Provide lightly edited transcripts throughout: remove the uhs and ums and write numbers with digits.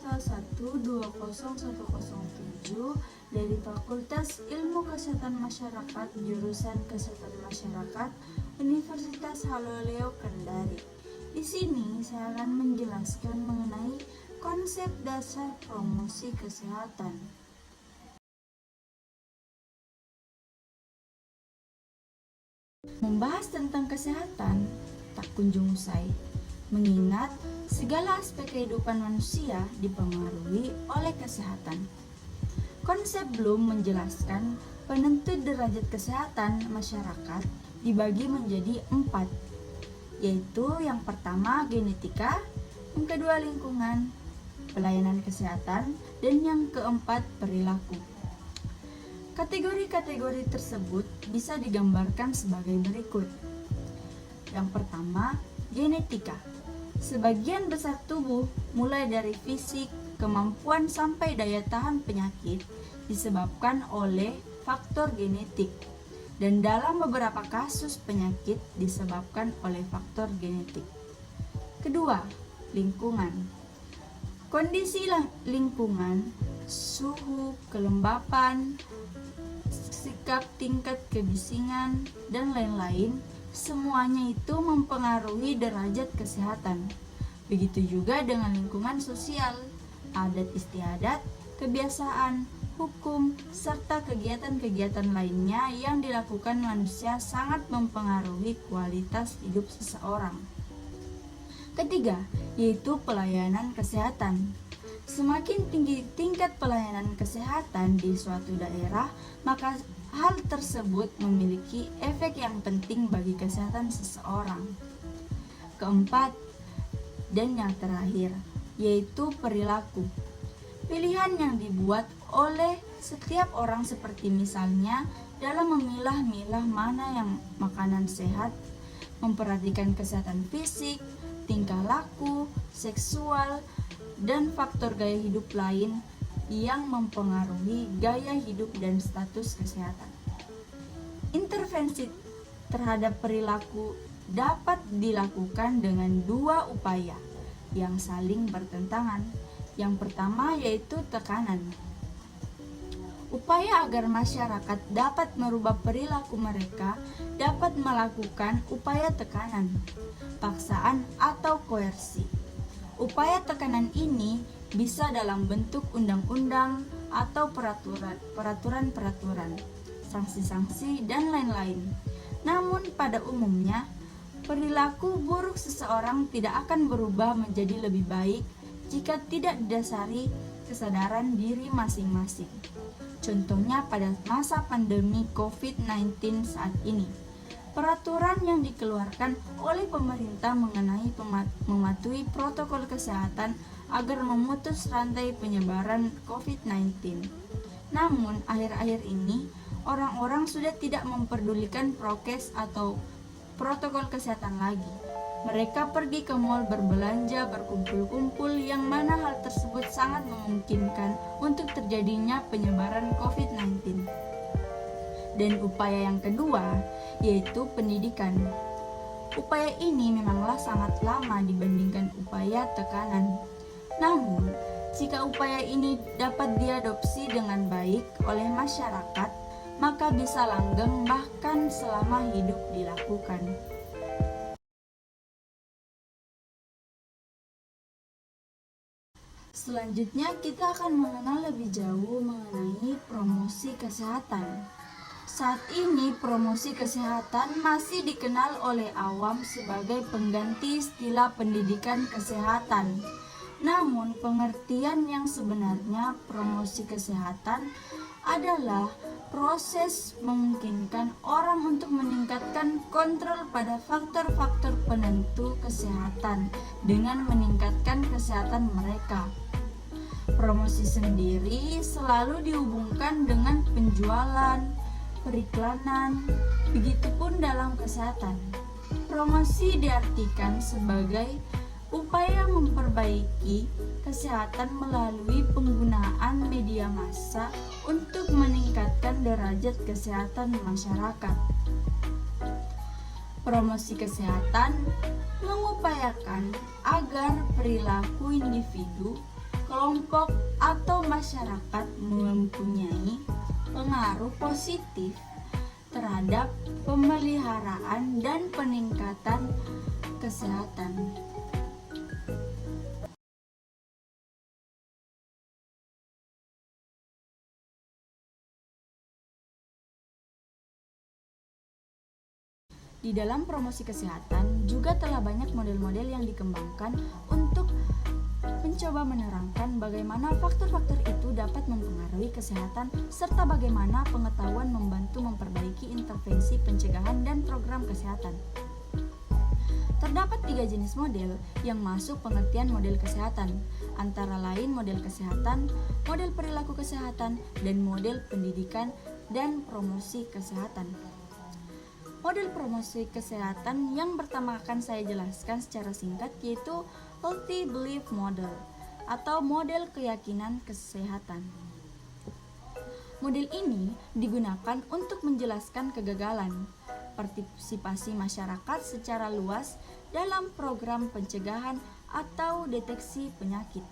SMK 1200107 dari Fakultas Ilmu Kesehatan Masyarakat jurusan Kesehatan Masyarakat Universitas Haloleo Kendari. Di sini saya akan menjelaskan mengenai konsep dasar promosi kesehatan. Membahas tentang kesehatan tak kunjung usai, mengingat segala aspek kehidupan manusia dipengaruhi oleh kesehatan. Konsep Bloom menjelaskan penentu derajat kesehatan masyarakat dibagi menjadi 4, yaitu yang pertama genetika, yang kedua lingkungan, pelayanan kesehatan, dan yang keempat perilaku. Kategori-kategori tersebut bisa digambarkan sebagai berikut. Yang pertama, genetika. Sebagian besar tubuh, mulai dari fisik, kemampuan sampai daya tahan penyakit, disebabkan oleh faktor genetik. Dan dalam beberapa kasus penyakit disebabkan oleh faktor genetik. Kedua, lingkungan. Kondisi lingkungan, suhu, kelembapan, sikap tingkat kebisingan, dan lain-lain, semuanya itu mempengaruhi derajat kesehatan. Begitu juga dengan lingkungan sosial, adat istiadat, kebiasaan, hukum, serta kegiatan-kegiatan lainnya yang dilakukan manusia sangat mempengaruhi kualitas hidup seseorang. Ketiga, yaitu pelayanan kesehatan. Semakin tinggi tingkat pelayanan kesehatan di suatu daerah, maka hal tersebut memiliki efek yang penting bagi kesehatan seseorang. Keempat, dan yang terakhir, yaitu perilaku. Pilihan yang dibuat oleh setiap orang seperti misalnya dalam memilah-milah mana yang makanan sehat, memperhatikan kesehatan fisik, tingkah laku, seksual, dan faktor gaya hidup lain yang mempengaruhi gaya hidup dan status kesehatan. Intervensi terhadap perilaku dapat dilakukan dengan 2 upaya yang saling bertentangan. Yang pertama yaitu tekanan. Upaya agar masyarakat dapat merubah perilaku mereka dapat melakukan upaya tekanan, paksaan atau koersi. Upaya tekanan ini bisa dalam bentuk undang-undang atau peraturan-peraturan, sanksi-sanksi, dan lain-lain. Namun pada umumnya, perilaku buruk seseorang tidak akan berubah menjadi lebih baik jika tidak didasari kesadaran diri masing-masing. Contohnya pada masa pandemi COVID-19 saat ini. Peraturan yang dikeluarkan oleh pemerintah mengenai mematuhi protokol kesehatan agar memutus rantai penyebaran COVID-19. Namun, akhir-akhir ini, orang-orang sudah tidak memperdulikan prokes atau protokol kesehatan lagi. Mereka pergi ke mal berbelanja, berkumpul-kumpul, yang mana hal tersebut sangat memungkinkan untuk terjadinya penyebaran COVID-19. Dan upaya yang kedua, yaitu pendidikan. Upaya ini memanglah sangat lama dibandingkan upaya tekanan. Namun, jika upaya ini dapat diadopsi dengan baik oleh masyarakat, maka bisa langgeng bahkan selama hidup dilakukan. Selanjutnya, kita akan mengenal lebih jauh mengenai promosi kesehatan. Saat ini, promosi kesehatan masih dikenal oleh awam sebagai pengganti istilah pendidikan kesehatan. Namun, pengertian yang sebenarnya promosi kesehatan adalah proses memungkinkan orang untuk meningkatkan kontrol pada faktor-faktor penentu kesehatan dengan meningkatkan kesehatan mereka. Promosi sendiri selalu dihubungkan dengan penjualan, periklanan, begitupun dalam kesehatan. Promosi diartikan sebagai upaya memperbaiki kesehatan melalui penggunaan media massa untuk meningkatkan derajat kesehatan masyarakat. Promosi kesehatan mengupayakan agar perilaku individu, kelompok atau masyarakat mempunyai pengaruh positif terhadap pemeliharaan dan peningkatan kesehatan. Di dalam promosi kesehatan juga telah banyak model-model yang dikembangkan untuk mencoba menerangkan bagaimana faktor-faktor itu dapat mempengaruhi kesehatan serta bagaimana pengetahuan membantu memperbaiki intervensi pencegahan dan program kesehatan. Terdapat 3 jenis model yang masuk pengertian model kesehatan, antara lain model kesehatan, model perilaku kesehatan, dan model pendidikan dan promosi kesehatan. Model promosi kesehatan yang pertama akan saya jelaskan secara singkat yaitu Healthy Belief Model atau model keyakinan kesehatan. Model ini digunakan untuk menjelaskan kegagalan partisipasi masyarakat secara luas dalam program pencegahan atau deteksi penyakit.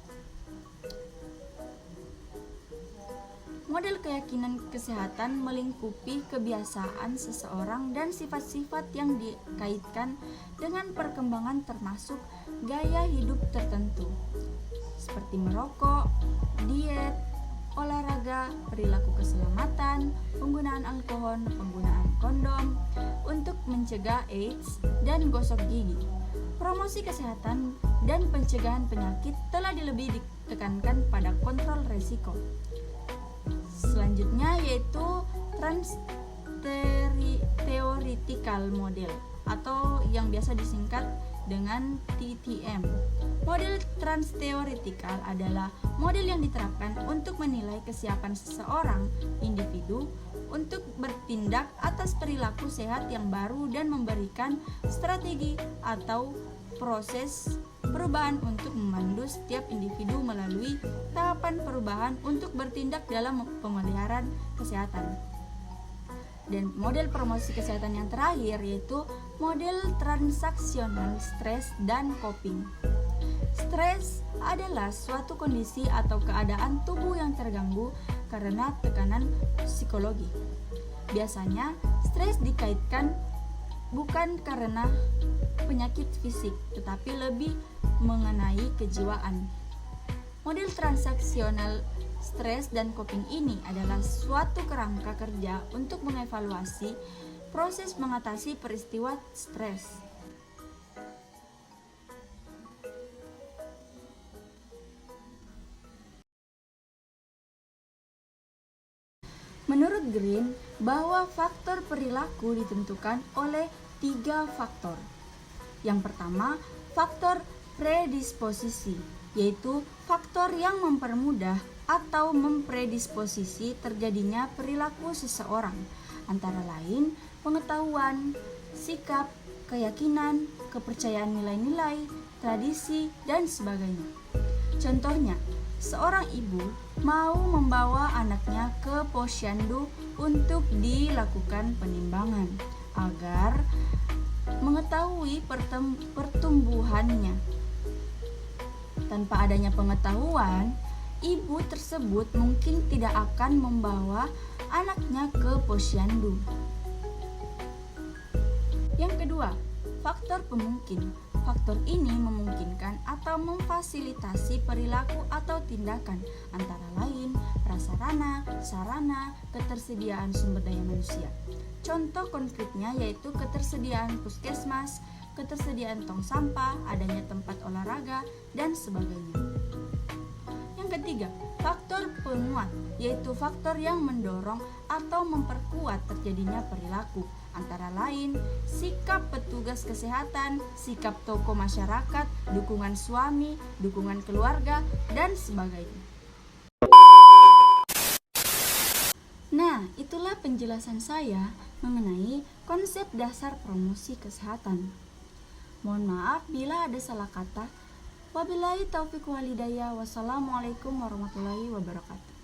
Model keyakinan kesehatan melingkupi kebiasaan seseorang dan sifat-sifat yang dikaitkan dengan perkembangan termasuk gaya hidup tertentu, seperti merokok, diet, olahraga, perilaku keselamatan, penggunaan alkohol, penggunaan kondom untuk mencegah AIDS dan gosok gigi. Promosi kesehatan dan pencegahan penyakit telah lebih ditekankan pada kontrol risiko. Selanjutnya yaitu Trans-Theoretical Model atau yang biasa disingkat dengan TTM. Model trans-theoretical adalah model yang diterapkan untuk menilai kesiapan seseorang individu untuk bertindak atas perilaku sehat yang baru dan memberikan strategi atau proses perubahan untuk memandu setiap individu melalui tahapan perubahan untuk bertindak dalam pemeliharaan kesehatan. Dan model promosi kesehatan yang terakhir yaitu model transaksional stres dan coping. Stres adalah suatu kondisi atau keadaan tubuh yang terganggu karena tekanan psikologi. Biasanya stres dikaitkan bukan karena penyakit fisik, tetapi lebih mengenai kejiwaan. Model transaksional stres dan coping ini adalah suatu kerangka kerja untuk mengevaluasi proses mengatasi peristiwa stres. Menurut Green, bahwa faktor perilaku ditentukan oleh 3 faktor. Yang pertama, faktor predisposisi, yaitu faktor yang mempermudah atau mempredisposisi terjadinya perilaku seseorang, antara lain pengetahuan, sikap, keyakinan, kepercayaan nilai-nilai, tradisi, dan sebagainya. Contohnya, seorang ibu mau membawa anaknya ke posyandu untuk dilakukan penimbangan agar mengetahui pertumbuhannya. Tanpa adanya pengetahuan, ibu tersebut mungkin tidak akan membawa anaknya ke posyandu. Yang kedua, faktor pemungkin. Faktor ini memungkinkan atau memfasilitasi perilaku atau tindakan, antara lain prasarana, sarana, ketersediaan sumber daya manusia. Contoh konkretnya yaitu ketersediaan puskesmas, ketersediaan tong sampah, adanya tempat olahraga, dan sebagainya. Yang ketiga, faktor penguat, yaitu faktor yang mendorong atau memperkuat terjadinya perilaku, antara lain sikap petugas kesehatan, sikap tokoh masyarakat, dukungan suami, dukungan keluarga, dan sebagainya. Nah, itulah penjelasan saya mengenai konsep dasar promosi kesehatan. Mohon maaf bila ada salah kata. Wabillahi taufiq wal hidayah. Wassalamualaikum warahmatullahi wabarakatuh.